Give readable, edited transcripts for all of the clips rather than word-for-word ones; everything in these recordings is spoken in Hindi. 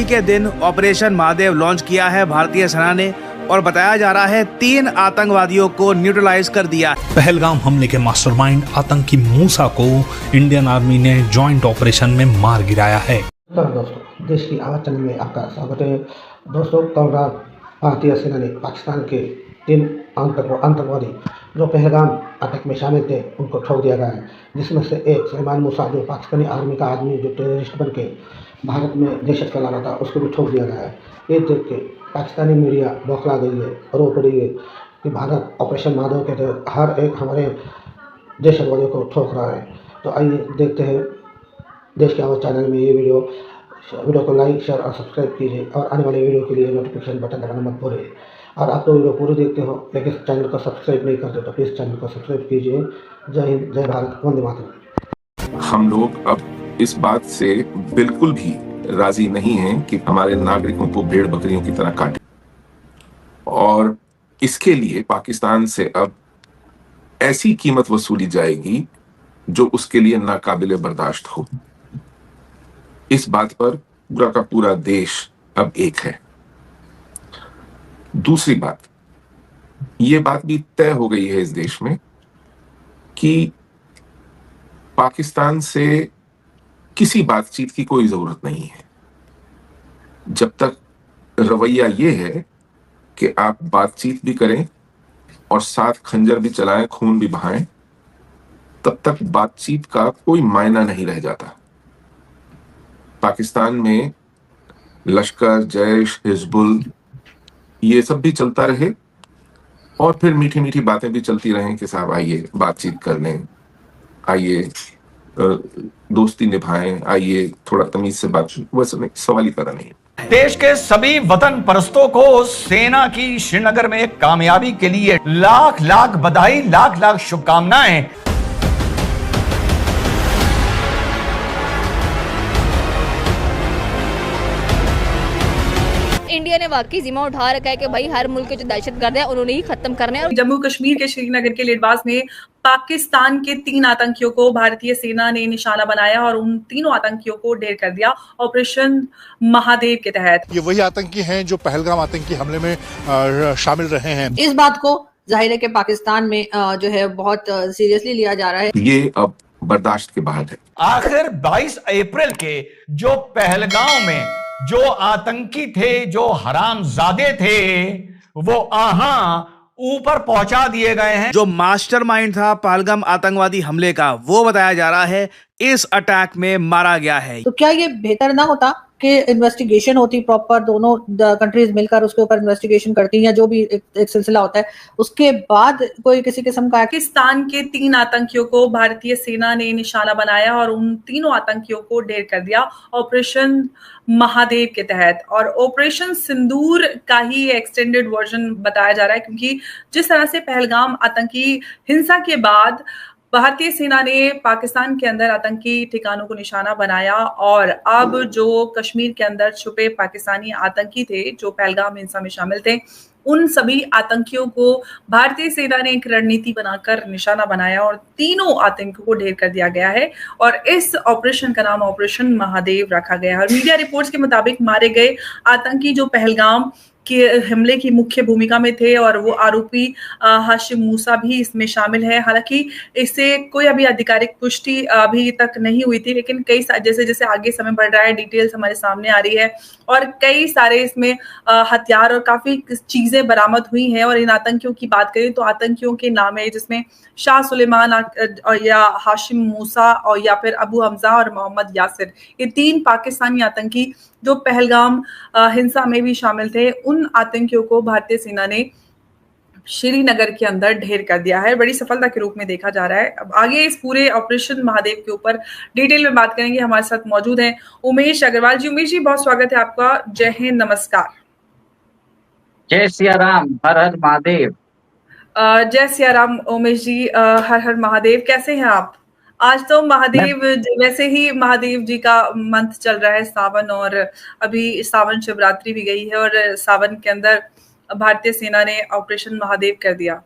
ही के दिन ऑपरेशन महादेव लॉन्च किया है भारतीय सेना ने और बताया जा रहा है 3 आतंकवादियों को न्यूट्रलाइज कर दिया। पहलगाम हमले के मास्टरमाइंड आतंकी मूसा को इंडियन आर्मी ने जॉइंट ऑपरेशन में मार गिराया है। दोस्तों, देश की आवाज चैनल में आपका स्वागत है। दोस्तों, कल रात भारतीय सेना ने पाकिस्तान के 3 आतंकवादी जो पहलगाम अटैक में शामिल थे उनको ठोक दिया गया है, जिसमें से एक सुलेमान मूसा जो पाकिस्तानी आर्मी का आदमी जो टेररिस्ट बन के भारत में दहशत फैला रहा था उसको भी ठोक दिया गया है। ये देख के पाकिस्तानी मीडिया बौखला गई है, रो पड़ी है कि भारत ऑपरेशन महादेव के तहत हर एक हमारे दहशतवादियों को ठोक रहा है। तो आइए देखते हैं देश के आवाज चैनल में ये वीडियो को लाइक, शेयर और सब्सक्राइब कीजिए और आने वाले वीडियो के लिए नोटिफिकेशन बटन दबाना मत भूलिए। और आप तो वीडियो पूरी देखते हो लेकिन चैनल को सब्सक्राइब नहीं करते तो प्लीज़ चैनल को सब्सक्राइब कीजिए। जय हिंद, जय भारत, वंदे मातरम। हम लोग अब इस बात से बिल्कुल भी राजी नहीं हैं कि हमारे नागरिकों को भेड़ बकरियों की तरह काटे, और इसके लिए पाकिस्तान से अब ऐसी कीमत वसूली जाएगी जो उसके लिए नाकाबिले बर्दाश्त हो। इस बात पर पूरा का पूरा देश अब एक है। दूसरी बात, यह बात भी तय हो गई है इस देश में कि पाकिस्तान से किसी बातचीत की कोई जरूरत नहीं है। जब तक रवैया यह है कि आप बातचीत भी करें और साथ खंजर भी चलाएं, खून भी बहाएं, तब तक बातचीत का कोई मायना नहीं रह जाता। पाकिस्तान में लश्कर, जैश, हिजबुल ये सब भी चलता रहे और फिर मीठी मीठी बातें भी चलती रहें कि साहब आइए बातचीत कर लें, आइए दोस्ती निभाएं, आइए थोड़ा तमीज से बात। वैसे नहीं, सवाल ही पैदा नहीं है। देश के सभी वतन परस्तों को सेना की श्रीनगर में कामयाबी के लिए लाख लाख बधाई, लाख लाख शुभकामनाएं। इंडिया ने वाकई जिम्मा उठा रखा है कि भाई हर मुल्क के जो दहशतगर्द है उन्होंने ही खत्म करना है। जम्मू कश्मीर के श्रीनगर के लेडवास में पाकिस्तान के 3 आतंकियों को भारतीय सेना ने निशाना बनाया और उन तीनों आतंकियों को ढेर कर दिया ऑपरेशन महादेव के तहत। ये वही आतंकी हैं जो पहलगाम आतंकी हमले में शामिल रहे हैं। इस बात को जाहिर है कि पाकिस्तान में जो है बहुत सीरियसली लिया जा रहा है। ये अब बर्दाश्त के बाहर है। आखिर 22 अप्रैल के जो पहलगाम में जो आतंकी थे, जो हरामजादे थे, वो ऊपर पहुंचा दिए गए हैं। जो मास्टरमाइंड था पहलगाम आतंकवादी हमले का, वो बताया जा रहा है इस अटैक में मारा गया है। तो क्या ये बेहतर ना होता कि इन्वेस्टिगेशन होती प्रॉपर, दोनों कंट्रीज मिलकर उसके ऊपर इन्वेस्टिगेशन करती, या जो भी एक सिलसिला होता है उसके बाद कोई किसी किस्म का। पाकिस्तान के 3 आतंकियों को भारतीय सेना ने निशाना बनाया और उन तीनों आतंकियों को ढेर कर दिया ऑपरेशन महादेव के तहत। और ऑपरेशन सिंदूर का ही एक्सटेंडेड वर्जन बताया जा रहा है, क्योंकि जिस तरह से पहलगाम आतंकी हिंसा के बाद भारतीय सेना ने पाकिस्तान के अंदर आतंकी ठिकानों को निशाना बनाया और अब जो कश्मीर के अंदर छुपे पाकिस्तानी आतंकी थे जो पहलगाम हिंसा में शामिल थे, उन सभी आतंकियों को भारतीय सेना ने एक रणनीति बनाकर निशाना बनाया और तीनों आतंकियों को ढेर कर दिया गया है। और इस ऑपरेशन का नाम ऑपरेशन महादेव रखा गया है। और मीडिया रिपोर्ट्स के मुताबिक मारे गए आतंकी जो पहलगाम के हमले की मुख्य भूमिका में थे और वो आरोपी हाशिम मूसा भी इसमें शामिल है। हालांकि इससे कोई अभी आधिकारिक पुष्टि अभी तक नहीं हुई थी, लेकिन कई जैसे जैसे आगे समय बढ़ रहा है डिटेल्स हमारे सामने आ रही है और कई सारे इसमें हथियार और काफी चीजें बरामद हुई हैं। और इन आतंकियों की बात करें तो आतंकियों के नाम है जिसमें शाह सुलेमान या हाशिम मूसा और या फिर अबू हमजा और मोहम्मद यासिर, ये 3 पाकिस्तानी आतंकी जो पहलगाम हिंसा में भी शामिल थे, उन आतंकियों को भारतीय सेना ने श्रीनगर के अंदर ढेर कर दिया है। बड़ी सफलता के रूप में देखा जा रहा है। अब आगे इस पूरे ऑपरेशन महादेव के ऊपर डिटेल में बात करेंगे। हमारे साथ मौजूद हैं उमेश अग्रवाल जी। उमेश जी, बहुत स्वागत है आपका। जय हिंद, नमस्कार। जय सिया राम, हर हर महादेव। जय सिया राम उमेश जी, हर हर महादेव। कैसे हैं आप? आज तो महादेव, वैसे ही महादेव जी का मंथ चल रहा है सावन, और अभी सावन शिवरात्रि भी गई है और सावन के अंदर भारतीय सेना ने ऑपरेशन महादेव कर दिया।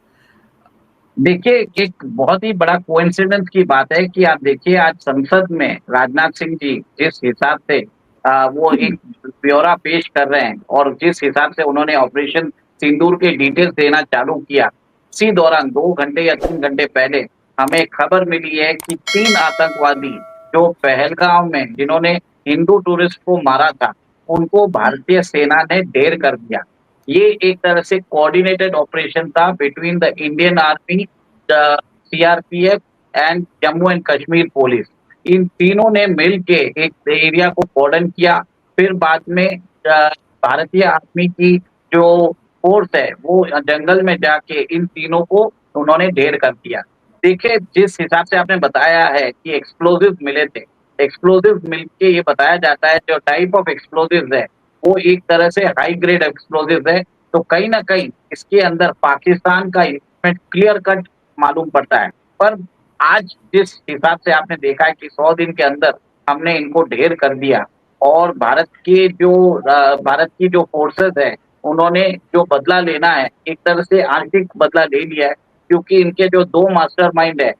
देखिए, एक बहुत ही बड़ा कोइंसिडेंस की बात है कि आप देखिए आज संसद में राजनाथ सिंह जी जिस हिसाब से वो एक ब्यौरा पेश कर रहे हैं और जिस हिसाब से उन्होंने ऑपरेशन सिंदूर के डिटेल्स देना चालू किया, इसी दौरान 2 घंटे या 3 घंटे पहले हमें खबर मिली है कि 3 आतंकवादी जो पहलगाम में जिन्होंने हिंदू टूरिस्ट को मारा था, उनको भारतीय सेना ने ढेर कर दिया। ये एक तरह से कोऑर्डिनेटेड ऑपरेशन था between the Indian army, the CRPF and Jammu and Kashmir police. इन तीनों ने मिल के एक एरिया को कॉर्डन किया। फिर बाद में भारतीय आर्मी की जो फोर्स है वो जंगल में जाके इन तीनों को उन्होंने ढेर कर दिया। देखिए, जिस हिसाब से आपने बताया है कि एक्सप्लोजिव मिले थे, एक्सप्लोजिव मिलके ये बताया जाता है जो टाइप ऑफ एक्सप्लोजिव है वो एक तरह से हाई ग्रेड एक्सप्लोजिव है। तो कहीं ना कहीं इसके अंदर पाकिस्तान का इन्वेस्टमेंट क्लियर कट मालूम पड़ता है। पर आज जिस हिसाब से आपने देखा है कि 100 दिन के अंदर हमने इनको ढेर कर दिया और भारत की जो फोर्सेस है उन्होंने जो बदला लेना है एक तरह से आंशिक बदला ले लिया है, क्योंकि इनके जो 2 मास्टरमाइंड है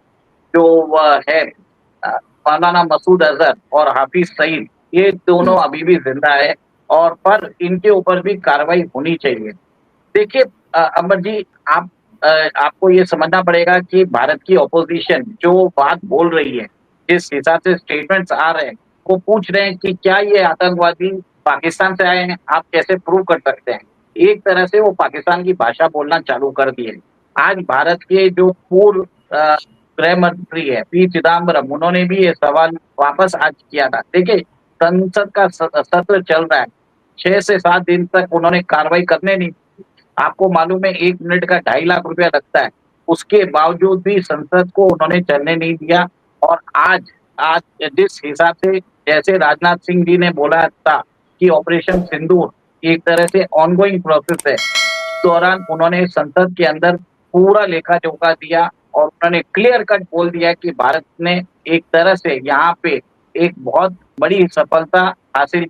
जो है मौलाना मसूद अजहर और हाफिज सईद, ये दोनों अभी भी जिंदा है और पर इनके ऊपर भी कार्रवाई होनी चाहिए। देखिए अमर जी, आपको ये समझना पड़ेगा कि भारत की ऑपोजिशन जो बात बोल रही है, जिस हिसाब से स्टेटमेंट्स आ रहे हैं, वो पूछ रहे हैं कि क्या ये आतंकवादी पाकिस्तान से आए हैं, आप कैसे प्रूव कर सकते हैं। एक तरह से वो पाकिस्तान की भाषा बोलना चालू कर दिए। आज भारत के जो पूर्व गृह मंत्री है पी चिदम्बरम, उन्होंने भी ये सवाल वापस आज किया था। देखिए, संसद का सत्र चल रहा है, 6 से 7 दिन तक उन्होंने कार्रवाई करने नहीं। आपको मालूम है 1 मिनट का 2.5 लाख रुपया लगता है, उसके बावजूद भी संसद को उन्होंने चलने नहीं दिया। और आज जिस हिसाब से जैसे राजनाथ सिंह जी ने बोला था कि ऑपरेशन सिंदूर एक तरह से ऑनगोइंग प्रोसेस है, इस दौरान उन्होंने संसद के अंदर पूरा लेखा जोखा दिया और उन्होंने क्लियर कट बोल दिया कि भारत ने एक तरह से यहाँ पे एक बहुत बड़ी सफलता हासिल